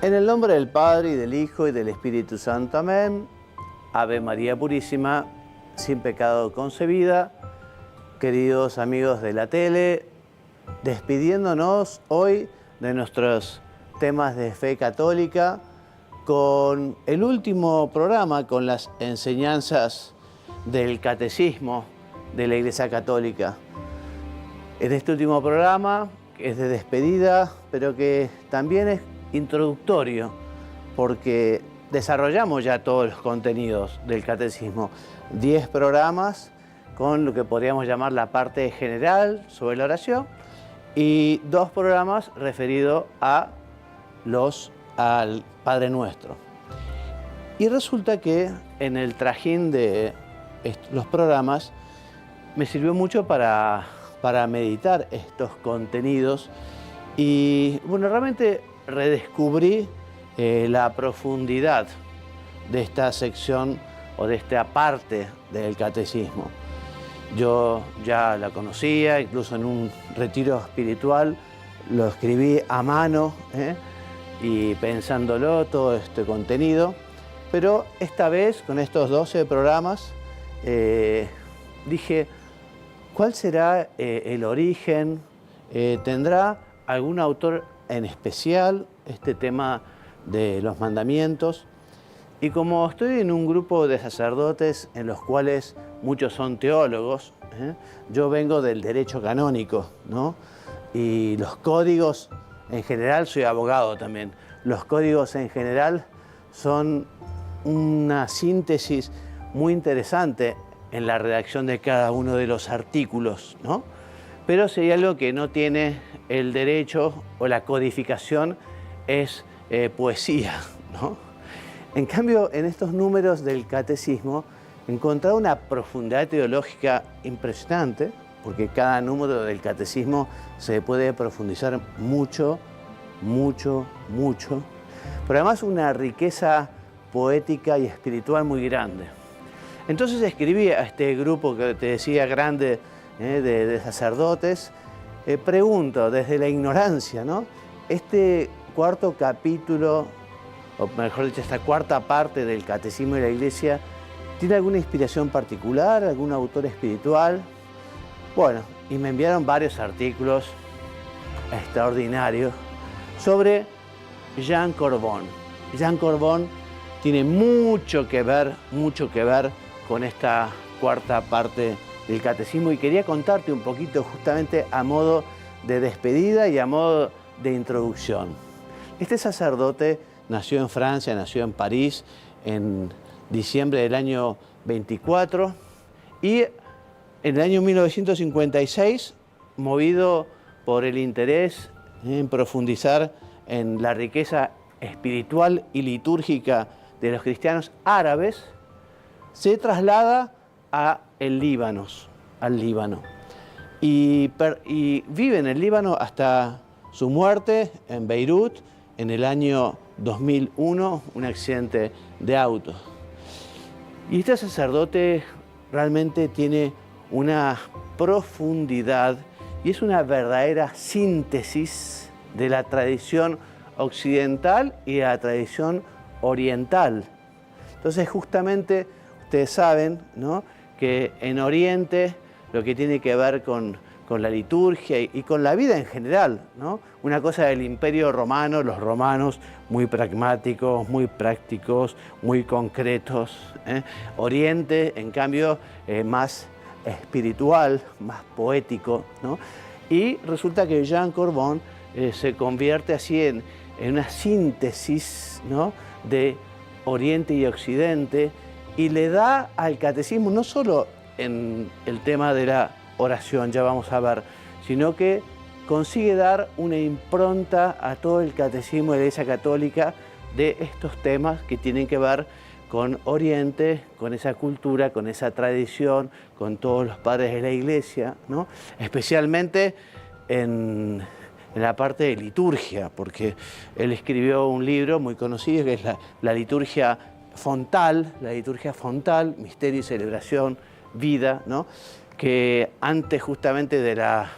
En el nombre del Padre, y del Hijo, y del Espíritu Santo. Amén. Ave María Purísima, sin pecado concebida. Queridos amigos de la tele, despidiéndonos hoy de nuestros temas de fe católica con el último programa, con las enseñanzas del Catecismo de la Iglesia Católica. En este último programa, que es de despedida, pero que también es introductorio, porque desarrollamos ya todos los contenidos del Catecismo. 10 programas con lo que podríamos llamar la parte general sobre la oración y 2 programas referidos al Padre Nuestro. Y resulta que en el trajín de los programas me sirvió mucho para meditar estos contenidos y, bueno, realmente redescubrí la profundidad de esta sección o de esta parte del catecismo. Yo ya la conocía, incluso en un retiro espiritual lo escribí a mano y pensándolo todo este contenido, pero esta vez con estos 12 programas dije, ¿cuál será el origen? ¿Tendrá algún autor en especial este tema de los mandamientos? Y como estoy en un grupo de sacerdotes en los cuales muchos son teólogos, yo vengo del derecho canónico, ¿no? Y los códigos en general, soy abogado también, los códigos en general son una síntesis muy interesante en la redacción de cada uno de los artículos, ¿no? Pero si hay algo que no tiene el derecho o la codificación es poesía, ¿no? En cambio, en estos números del catecismo encontré una profundidad teológica impresionante, porque cada número del catecismo se puede profundizar mucho, mucho, mucho, pero además una riqueza poética y espiritual muy grande. Entonces escribí a este grupo que te decía grande de sacerdotes, pregunto desde la ignorancia, ¿no? Este cuarto capítulo, o mejor dicho, esta cuarta parte del Catecismo de la Iglesia, ¿tiene alguna inspiración particular, algún autor espiritual? Bueno, y me enviaron varios artículos extraordinarios sobre Jean Corbon. Jean Corbon tiene mucho que ver con esta cuarta parte del catecismo y quería contarte un poquito justamente a modo de despedida y a modo de introducción. Este sacerdote nació en Francia, nació en París en diciembre del año 24 y en el año 1956, movido por el interés en profundizar en la riqueza espiritual y litúrgica de los cristianos árabes, se traslada al Líbano y vive en el Líbano hasta su muerte en Beirut en el año 2001, un accidente de auto. Y este sacerdote realmente tiene una profundidad y es una verdadera síntesis de la tradición occidental y de la tradición oriental. Entonces, justamente, ustedes saben, ¿no?, que en Oriente lo que tiene que ver con la liturgia y con la vida en general, ¿no? Una cosa del Imperio Romano, los romanos muy pragmáticos, muy prácticos, muy concretos. Oriente, en cambio, más espiritual, más poético, ¿no? Y resulta que Jean Corbon se convierte así en una síntesis, ¿no?, de Oriente y Occidente, y le da al catecismo, no solo en el tema de la oración, ya vamos a ver, sino que consigue dar una impronta a todo el catecismo de la Iglesia Católica de estos temas que tienen que ver con Oriente, con esa cultura, con esa tradición, con todos los padres de la Iglesia, ¿no? Especialmente en la parte de liturgia, porque él escribió un libro muy conocido que es la liturgia fontal, misterio y celebración, vida, ¿no?, que antes justamente de la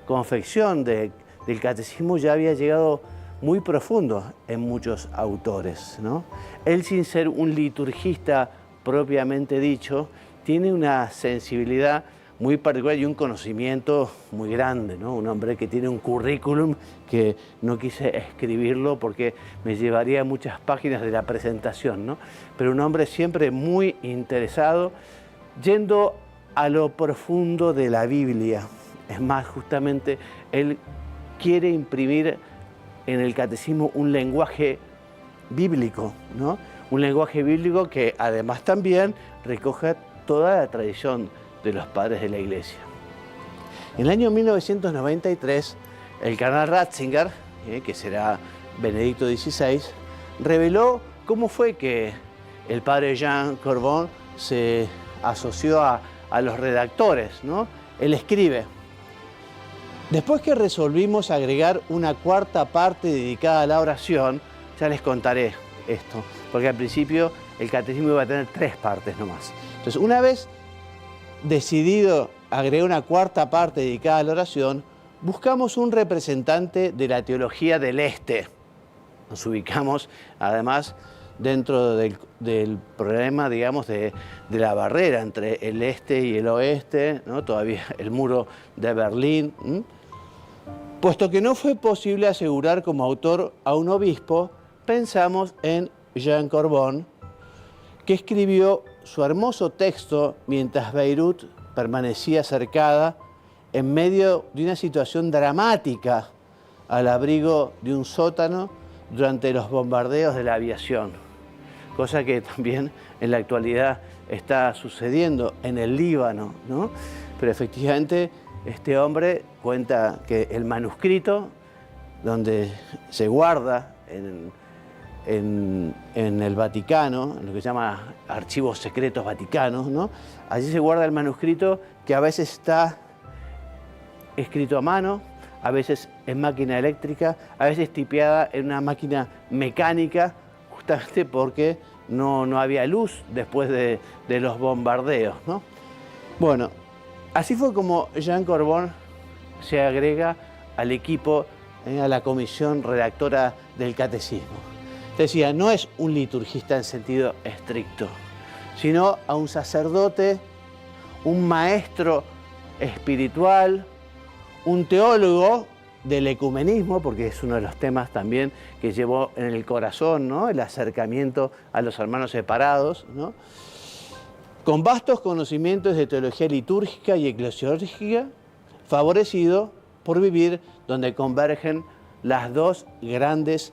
confección del catecismo ya había llegado muy profundos en muchos autores, ¿no? Él, sin ser un liturgista propiamente dicho, tiene una sensibilidad muy particular y un conocimiento muy grande, ¿no? Un hombre que tiene un currículum que no quise escribirlo porque me llevaría muchas páginas de la presentación, ¿no? Pero un hombre siempre muy interesado, yendo a lo profundo de la Biblia. Es más, justamente, él quiere imprimir en el catecismo un lenguaje bíblico, ¿no? Un lenguaje bíblico que además también recoge toda la tradición de los padres de la Iglesia. En el año 1993, el cardenal Ratzinger, que será Benedicto XVI, reveló cómo fue que el padre Jean Corbon se asoció a los redactores, ¿no? Él escribe: después que resolvimos agregar una cuarta parte dedicada a la oración, ya les contaré esto, porque al principio el catecismo iba a tener 3 partes nomás. Entonces, una vez decidido agregar una cuarta parte dedicada a la oración, buscamos un representante de la teología del Este. Nos ubicamos, además, dentro del problema, digamos, de la barrera entre el Este y el Oeste, ¿no? Todavía el muro de Berlín. Puesto que no fue posible asegurar como autor a un obispo, pensamos en Jean Corbon, que escribió su hermoso texto mientras Beirut permanecía cercada en medio de una situación dramática al abrigo de un sótano durante los bombardeos de la aviación, cosa que también en la actualidad está sucediendo en el Líbano, ¿no? Pero efectivamente este hombre cuenta que el manuscrito donde se guarda en el Vaticano, en lo que se llama archivos secretos vaticanos, ¿no? Allí se guarda el manuscrito que a veces está escrito a mano, a veces en máquina eléctrica, a veces tipeada en una máquina mecánica, justamente porque no había luz después de los bombardeos, ¿no? Bueno, así fue como Jean Corbon se agrega al equipo, a la comisión redactora del catecismo. Decía, no es un liturgista en sentido estricto, sino a un sacerdote, un maestro espiritual, un teólogo del ecumenismo, porque es uno de los temas también que llevó en el corazón, ¿no? El acercamiento a los hermanos separados, ¿no? Con vastos conocimientos de teología litúrgica y eclesiológica, favorecido por vivir donde convergen las 2 grandes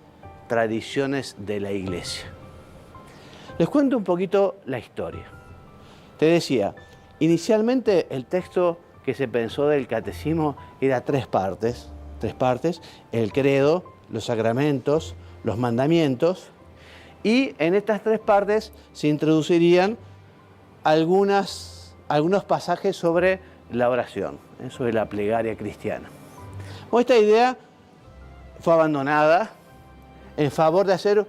tradiciones de la Iglesia. Les cuento un poquito la historia. Te decía, inicialmente el texto que se pensó del catecismo era 3 partes, el credo, los sacramentos, los mandamientos, y en estas 3 partes se introducirían algunos pasajes sobre la oración, sobre la plegaria cristiana. Bueno, esta idea fue abandonada en favor de hacer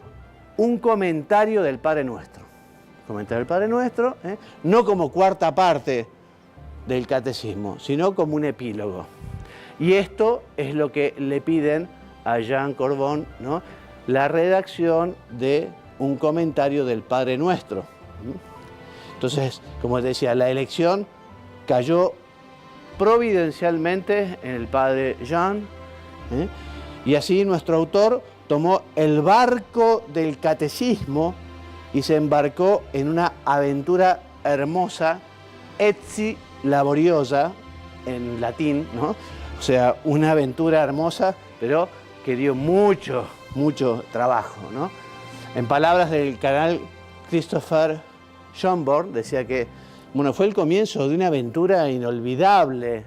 un comentario del Padre Nuestro. Comentario del Padre Nuestro, no como cuarta parte del catecismo, sino como un epílogo. Y esto es lo que le piden a Jean Corbon, ¿no? La redacción de un comentario del Padre Nuestro. Entonces, como te decía, la elección cayó providencialmente en el Padre Jean, y así nuestro autor tomó el barco del catecismo y se embarcó en una aventura hermosa, etsi laboriosa, en latín, ¿no? O sea, una aventura hermosa, pero que dio mucho trabajo, ¿no? En palabras del cardenal Christopher Schönborn, decía que, bueno, fue el comienzo de una aventura inolvidable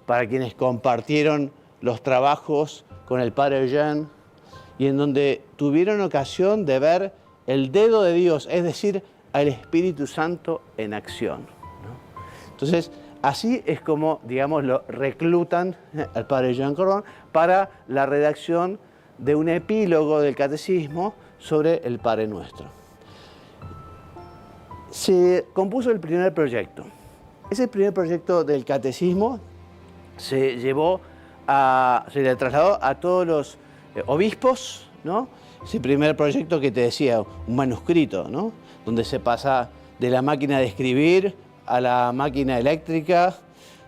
para quienes compartieron los trabajos con el Padre Jean y en donde tuvieron ocasión de ver el dedo de Dios, es decir, al Espíritu Santo en acción, ¿no? Entonces, así es como, digamos, lo reclutan al Padre Jean Corbon para la redacción de un epílogo del catecismo sobre el Padre Nuestro. Se compuso el primer proyecto. Ese primer proyecto del catecismo se le trasladó a todos los obispos, ¿no? Ese primer proyecto que te decía, un manuscrito, ¿no? Donde se pasa de la máquina de escribir a la máquina eléctrica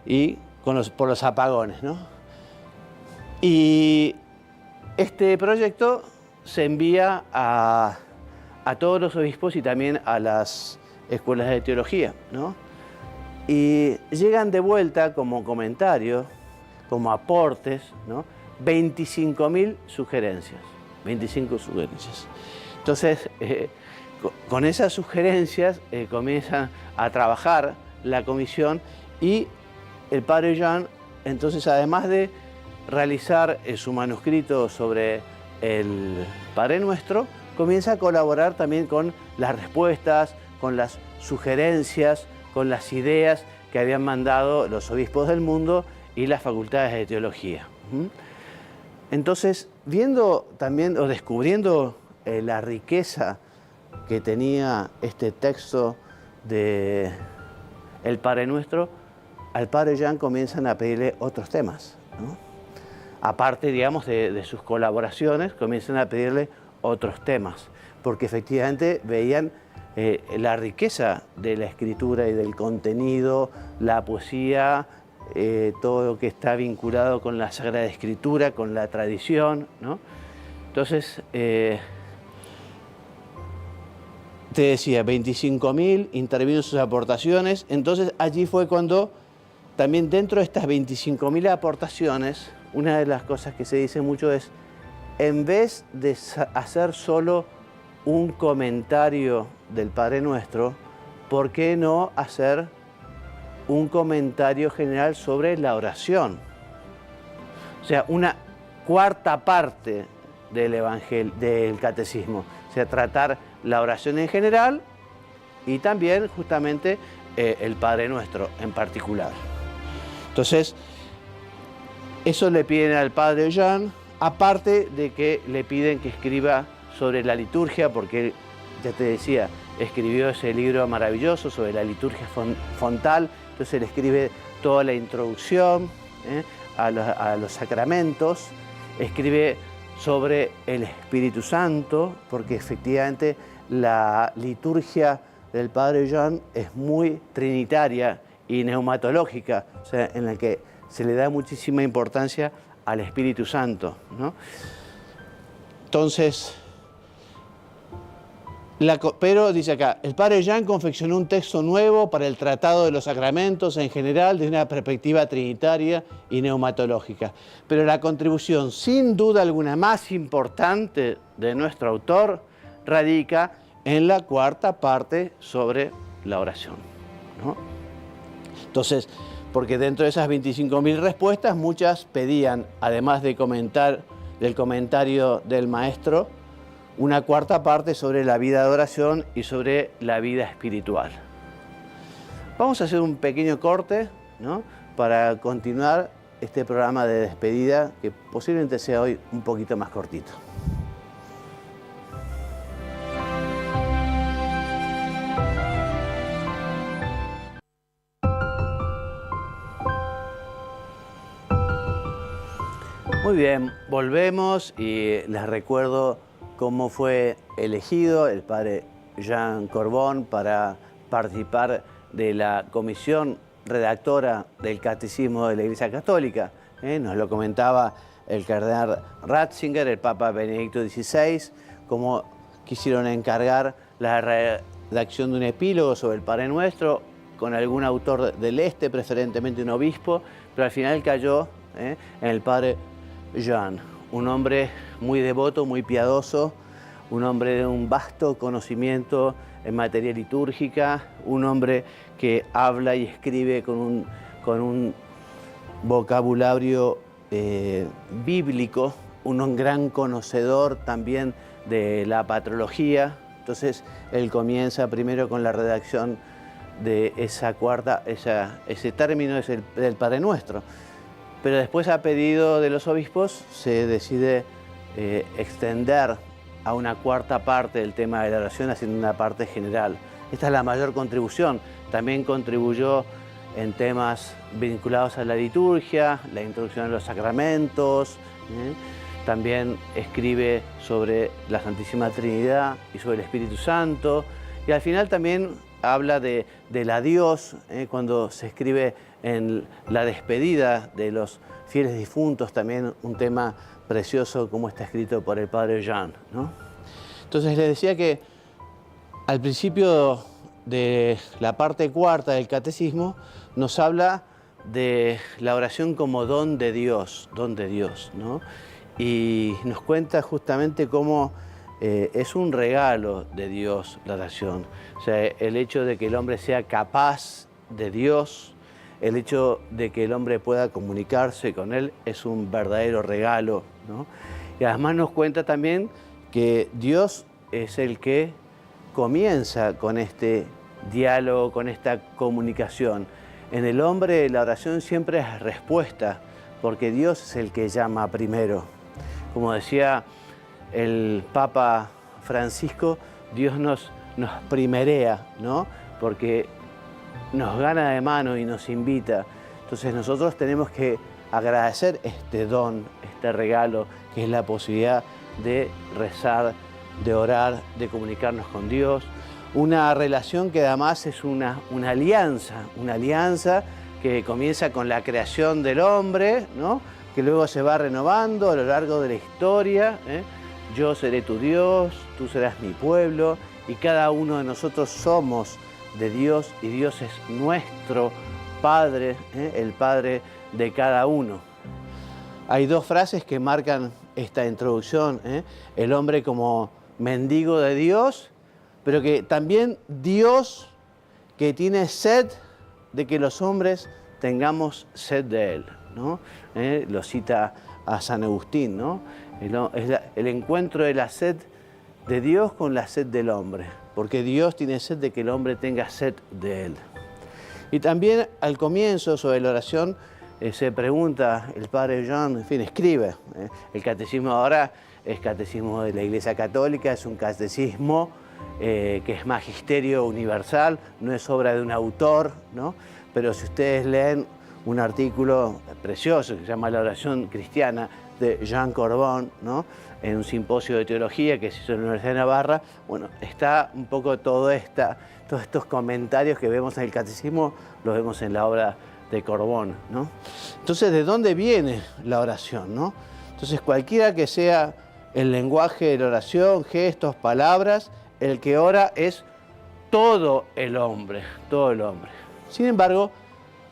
y por los apagones, ¿no? Y este proyecto se envía a todos los obispos y también a las escuelas de teología, ¿no? Y llegan de vuelta como comentarios, como aportes, ¿no? 25.000 sugerencias, 25 sugerencias. Entonces, con esas sugerencias comienzan a trabajar la comisión y el padre Jean, entonces, además de realizar su manuscrito sobre el Padre Nuestro, comienza a colaborar también con las respuestas, con las sugerencias, con las ideas que habían mandado los obispos del mundo y las facultades de teología. Entonces, viendo también o descubriendo la riqueza que tenía este texto de el Padre Nuestro, al padre Jean comienzan a pedirle otros temas, ¿no? Aparte, digamos, de sus colaboraciones, comienzan a pedirle otros temas, porque efectivamente veían la riqueza de la escritura y del contenido, la poesía, todo lo que está vinculado con la Sagrada Escritura, con la tradición, ¿no? Entonces, te decía, 25.000, intervino sus aportaciones. Entonces, allí fue cuando, también dentro de estas 25.000 aportaciones, una de las cosas que se dice mucho es, en vez de hacer solo un comentario del Padre Nuestro, ¿por qué no hacer un comentario general sobre la oración? O sea, una cuarta parte del Evangelio, del Catecismo. O sea, tratar la oración en general y también justamente el Padre Nuestro en particular. Entonces, eso le piden al padre Jean, aparte de que le piden que escriba sobre la liturgia, porque él, ya te decía, escribió ese libro maravilloso sobre la liturgia fontal. Entonces él escribe toda la introducción a los sacramentos, escribe sobre el Espíritu Santo, porque efectivamente la liturgia del padre Jean es muy trinitaria y neumatológica, o sea, en la que se le da muchísima importancia al Espíritu Santo, ¿no? Entonces, pero dice acá, el padre Jean confeccionó un texto nuevo para el Tratado de los Sacramentos en general desde una perspectiva trinitaria y neumatológica. Pero la contribución, sin duda alguna, más importante de nuestro autor radica en la cuarta parte sobre la oración, ¿no? Entonces, porque dentro de esas 25.000 respuestas, muchas pedían, además de del comentario del maestro, una cuarta parte sobre la vida de oración y sobre la vida espiritual. Vamos a hacer un pequeño corte, ¿no?, para continuar este programa de despedida, que posiblemente sea hoy un poquito más cortito. Muy bien, volvemos y les recuerdo cómo fue elegido el padre Jean Corbon para participar de la comisión redactora del Catecismo de la Iglesia Católica. Nos lo comentaba el cardenal Ratzinger, el Papa Benedicto XVI, cómo quisieron encargar la redacción de un epílogo sobre el Padre Nuestro con algún autor del Este, preferentemente un obispo, pero al final cayó en el padre Jean, un hombre muy devoto, muy piadoso, un hombre de un vasto conocimiento en materia litúrgica, un hombre que habla y escribe con un vocabulario bíblico, un gran conocedor también de la patrología. Entonces él comienza primero con la redacción de ese término del Padre Nuestro. Pero después, a pedido de los obispos, se decide extender a una cuarta parte del tema de la oración, haciendo una parte general. Esta es la mayor contribución. También contribuyó en temas vinculados a la liturgia, la introducción a los sacramentos. también escribe sobre la Santísima Trinidad y sobre el Espíritu Santo. Y al final también habla del adiós, cuando se escribe en la despedida de los fieles difuntos, también un tema precioso como está escrito por el Padre Jean, ¿no? Entonces les decía que al principio de la parte cuarta del Catecismo nos habla de la oración como don de Dios, ¿no? Y nos cuenta justamente cómo es un regalo de Dios la oración. O sea, el hecho de que el hombre sea capaz de Dios, el hecho de que el hombre pueda comunicarse con Él es un verdadero regalo, ¿no? Y además nos cuenta también que Dios es el que comienza con este diálogo, con esta comunicación. En el hombre la oración siempre es respuesta, porque Dios es el que llama primero. Como decía el Papa Francisco, Dios nos primerea, ¿no? Porque nos gana de mano y nos invita. Entonces nosotros tenemos que agradecer este don, este regalo, que es la posibilidad de rezar, de orar, de comunicarnos con Dios. Una relación que además es una alianza que comienza con la creación del hombre, ¿no? Que luego se va renovando a lo largo de la historia, ¿eh? Yo seré tu Dios, tú serás mi pueblo, y cada uno de nosotros somos de Dios, y Dios es nuestro Padre, el Padre de cada uno. Hay dos frases que marcan esta introducción, el hombre como mendigo de Dios, pero que también Dios que tiene sed de que los hombres tengamos sed de Él, ¿no? Lo cita a San Agustín, ¿no? Es el encuentro de la sed de Dios con la sed del hombre, porque Dios tiene sed de que el hombre tenga sed de Él. Y también al comienzo sobre la oración se pregunta el Padre Jean, en fin, escribe. El catecismo ahora es catecismo de la Iglesia Católica, es un catecismo que es magisterio universal, no es obra de un autor, ¿no? Pero si ustedes leen un artículo precioso que se llama La oración cristiana de Jean Corbon, ¿no? En un simposio de teología que se hizo en la Universidad de Navarra, bueno, está un poco todos estos comentarios que vemos en el catecismo, los vemos en la obra de Corbon, ¿no? Entonces, ¿de dónde viene la oración, no? Entonces, cualquiera que sea el lenguaje de la oración, gestos, palabras, el que ora es todo el hombre, todo el hombre. Sin embargo,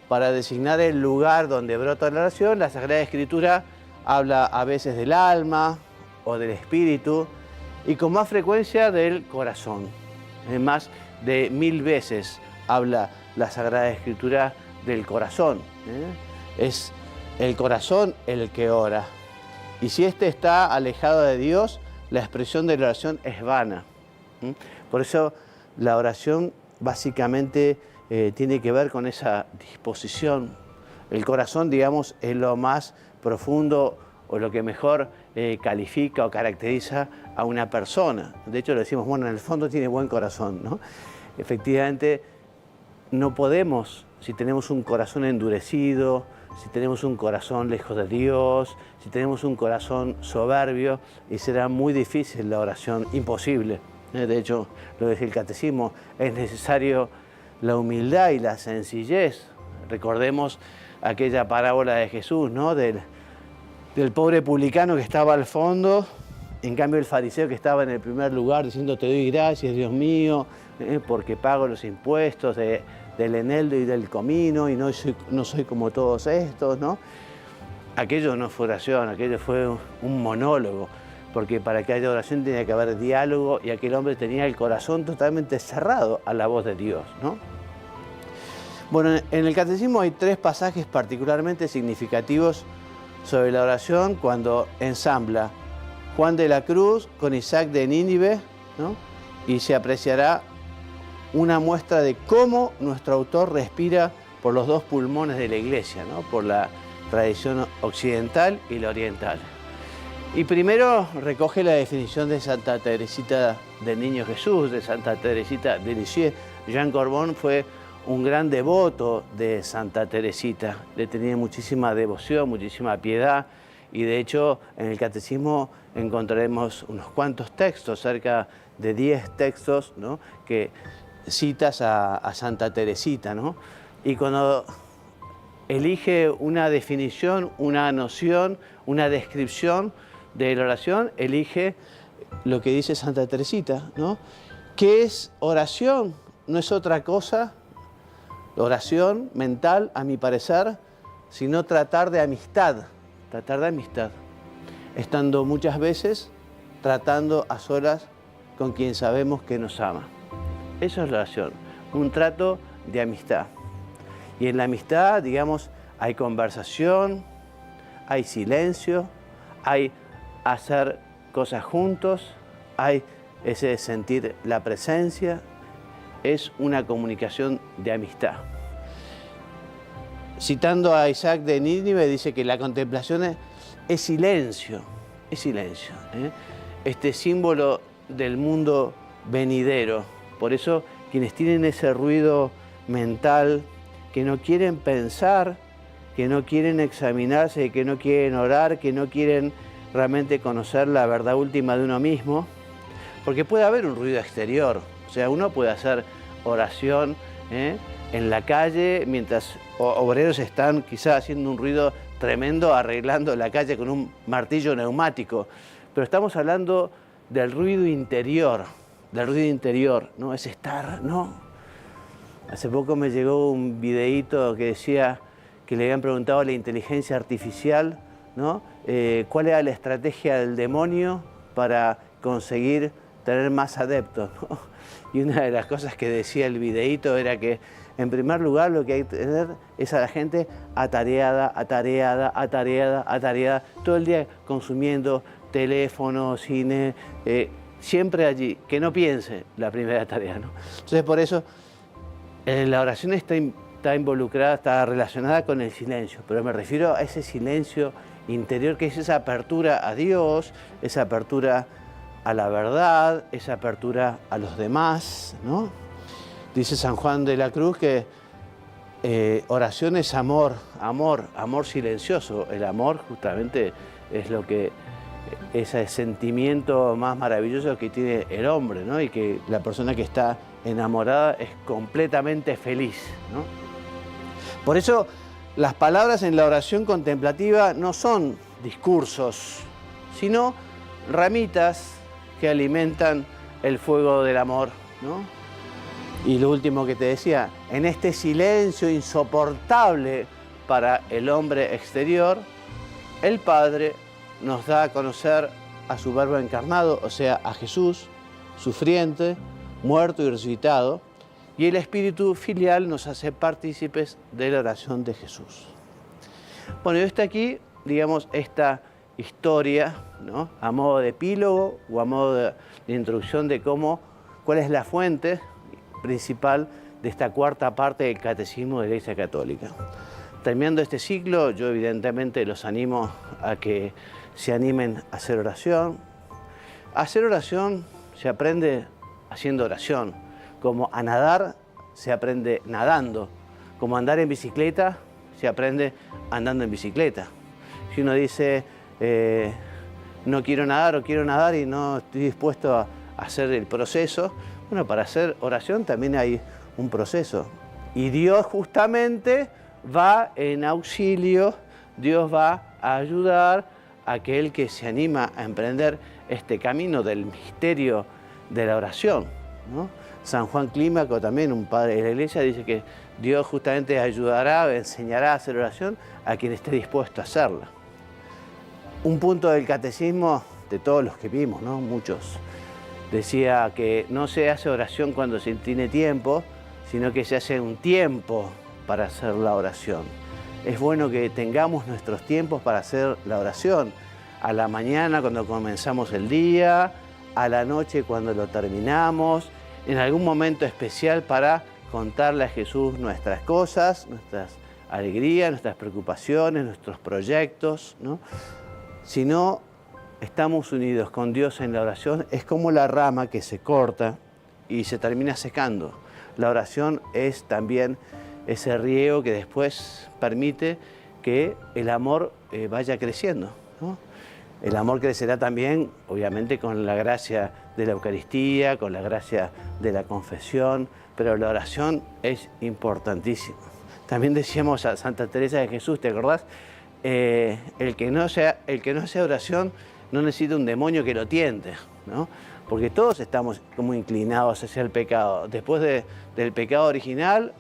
para designar el lugar donde brota la oración, la Sagrada Escritura habla a veces del alma o del espíritu y con más frecuencia del corazón. Más de 1000 veces habla la Sagrada Escritura del corazón. Es el corazón el que ora. Y si éste está alejado de Dios, la expresión de la oración es vana. Por eso la oración básicamente tiene que ver con esa disposición. El corazón, digamos, es lo más profundo o lo que mejor califica o caracteriza a una persona. De hecho, le decimos, bueno, en el fondo tiene buen corazón, ¿no? Efectivamente, no podemos, si tenemos un corazón endurecido, si tenemos un corazón lejos de Dios, si tenemos un corazón soberbio, y será muy difícil la oración, imposible. De hecho, lo dice el catecismo, es necesario la humildad y la sencillez. Recordemos aquella parábola de Jesús, ¿no? Del pobre publicano que estaba al fondo, en cambio el fariseo que estaba en el primer lugar diciendo te doy gracias, Dios mío, porque pago los impuestos del eneldo y del comino y no soy como todos estos, ¿no? Aquello no fue oración, aquello fue un monólogo, porque para que haya oración tenía que haber diálogo y aquel hombre tenía el corazón totalmente cerrado a la voz de Dios, ¿no? Bueno, en el catecismo hay 3 pasajes particularmente significativos sobre la oración cuando ensambla Juan de la Cruz con Isaac de Nínive, ¿no? Y se apreciará una muestra de cómo nuestro autor respira por los 2 pulmones de la Iglesia, ¿no? Por la tradición occidental y la oriental. Y primero recoge la definición de Santa Teresita del Niño Jesús, de Santa Teresita de Lisieux. Jean Corbon fue un gran devoto de Santa Teresita, le tenía muchísima devoción, muchísima piedad, Y de hecho, en el catecismo encontraremos unos cuantos textos, cerca de 10 textos, ¿no?, que citas a Santa Teresita, ¿no? Y cuando elige una definición, una noción, una descripción de la oración, elige lo que dice Santa Teresita, ¿no? ¿Qué es oración? No es otra cosa, oración mental, a mi parecer, sino tratar de amistad, estando muchas veces tratando a solas con quien sabemos que nos ama. Eso es la oración, un trato de amistad. Y en la amistad, digamos, hay conversación, hay silencio, hay hacer cosas juntos, hay ese sentir la presencia, es una comunicación de amistad. Citando a Isaac de Nínive, dice que la contemplación es silencio, ¿eh? Este símbolo del mundo venidero. Por eso quienes tienen ese ruido mental, que no quieren pensar, que no quieren examinarse, que no quieren orar, que no quieren realmente conocer la verdad última de uno mismo, porque puede haber un ruido exterior, o sea, uno puede hacer oración en la calle mientras obreros están quizás haciendo un ruido tremendo arreglando la calle con un martillo neumático, pero estamos hablando del ruido interior, ¿no? Es estar, ¿no? Hace poco me llegó un videíto que decía que le habían preguntado a la inteligencia artificial, ¿no?, cuál era la estrategia del demonio para conseguir tener más adeptos, ¿no? Y una de las cosas que decía el videíto era que, en primer lugar, lo que hay que tener es a la gente atareada, todo el día consumiendo teléfono, cine, siempre allí, que no piense la primera tarea, ¿no? Entonces, por eso, la oración está involucrada, está relacionada con el silencio, pero me refiero a ese silencio interior que es esa apertura a Dios, esa apertura a la verdad, esa apertura a los demás, ¿no? Dice San Juan de la Cruz que oración es amor silencioso. El amor justamente es lo que, ese sentimiento más maravilloso que tiene el hombre, ¿no? Y que la persona que está enamorada es completamente feliz, ¿no? Por eso las palabras en la oración contemplativa no son discursos, sino ramitas que alimentan el fuego del amor, ¿no? Y lo último que te decía, en este silencio insoportable para el hombre exterior, el Padre nos da a conocer a su Verbo encarnado, o sea, a Jesús, sufriente, muerto y resucitado, y el Espíritu filial nos hace partícipes de la oración de Jesús. Bueno, yo está aquí, digamos, esta historia, ¿no?, a modo de epílogo o a modo de introducción de cuál es la fuente principal de esta cuarta parte del Catecismo de la Iglesia Católica. Terminando este ciclo, yo evidentemente los animo a que se animen a hacer oración. A hacer oración se aprende haciendo oración, como a nadar se aprende nadando, como a andar en bicicleta se aprende andando en bicicleta. Si uno dice, no quiero nadar o quiero nadar y no estoy dispuesto a hacer el proceso, bueno, para hacer oración también hay un proceso. Y Dios justamente va en auxilio, Dios va a ayudar a aquel que se anima a emprender este camino del misterio de la oración, ¿no? San Juan Clímaco, también un padre de la Iglesia, dice que Dios justamente ayudará, enseñará a hacer oración a quien esté dispuesto a hacerla. Un punto del catecismo de todos los que vimos, ¿no?, muchos, decía que no se hace oración cuando se tiene tiempo, sino que se hace un tiempo para hacer la oración. Es bueno que tengamos nuestros tiempos para hacer la oración. A la mañana cuando comenzamos el día, a la noche cuando lo terminamos, en algún momento especial para contarle a Jesús nuestras cosas, nuestras alegrías, nuestras preocupaciones, nuestros proyectos, ¿no? Si no estamos unidos con Dios en la oración, es como la rama que se corta y se termina secando. La oración es también ese riego que después permite que el amor vaya creciendo. ¿no? El amor crecerá también, obviamente, con la gracia de la Eucaristía, con la gracia de la confesión, pero la oración es importantísima. También decíamos a Santa Teresa de Jesús, ¿te acordás? El que no hace oración no necesita un demonio que lo tiente, ¿no? Porque todos estamos como inclinados hacia el pecado. Después del pecado original,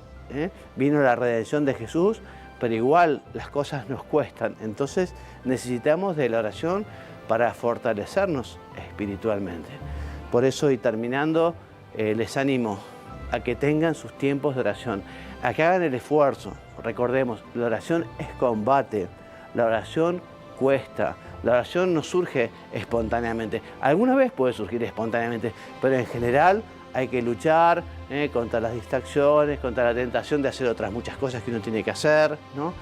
vino la redención de Jesús, pero igual las cosas nos cuestan. Entonces necesitamos de la oración para fortalecernos espiritualmente. Por eso, y terminando, les animo a que tengan sus tiempos de oración, a que hagan el esfuerzo. Recordemos, la oración es combate, la oración cuesta, la oración no surge espontáneamente. Alguna vez puede surgir espontáneamente, pero en general hay que luchar contra las distracciones, contra la tentación de hacer otras muchas cosas que uno tiene que hacer, ¿no?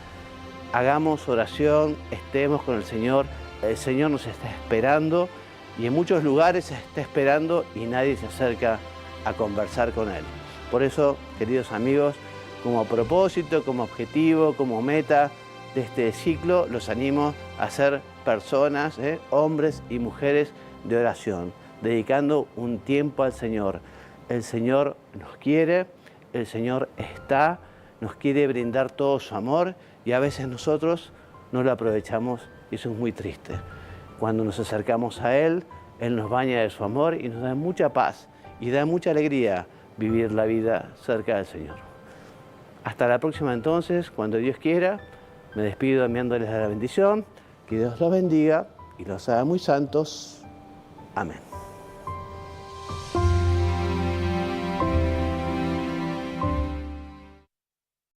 Hagamos oración, estemos con el Señor nos está esperando y en muchos lugares se está esperando y nadie se acerca a conversar con Él. Por eso, queridos amigos, como propósito, como objetivo, como meta de este ciclo, los animo a ser personas, hombres y mujeres de oración, dedicando un tiempo al Señor. El Señor nos quiere, el Señor está, nos quiere brindar todo su amor y a veces nosotros no lo aprovechamos y eso es muy triste. Cuando nos acercamos a Él, Él nos baña de su amor y nos da mucha paz y da mucha alegría vivir la vida cerca del Señor. Hasta la próxima entonces, cuando Dios quiera, me despido enviándoles la bendición. Que Dios los bendiga y los haga muy santos. Amén.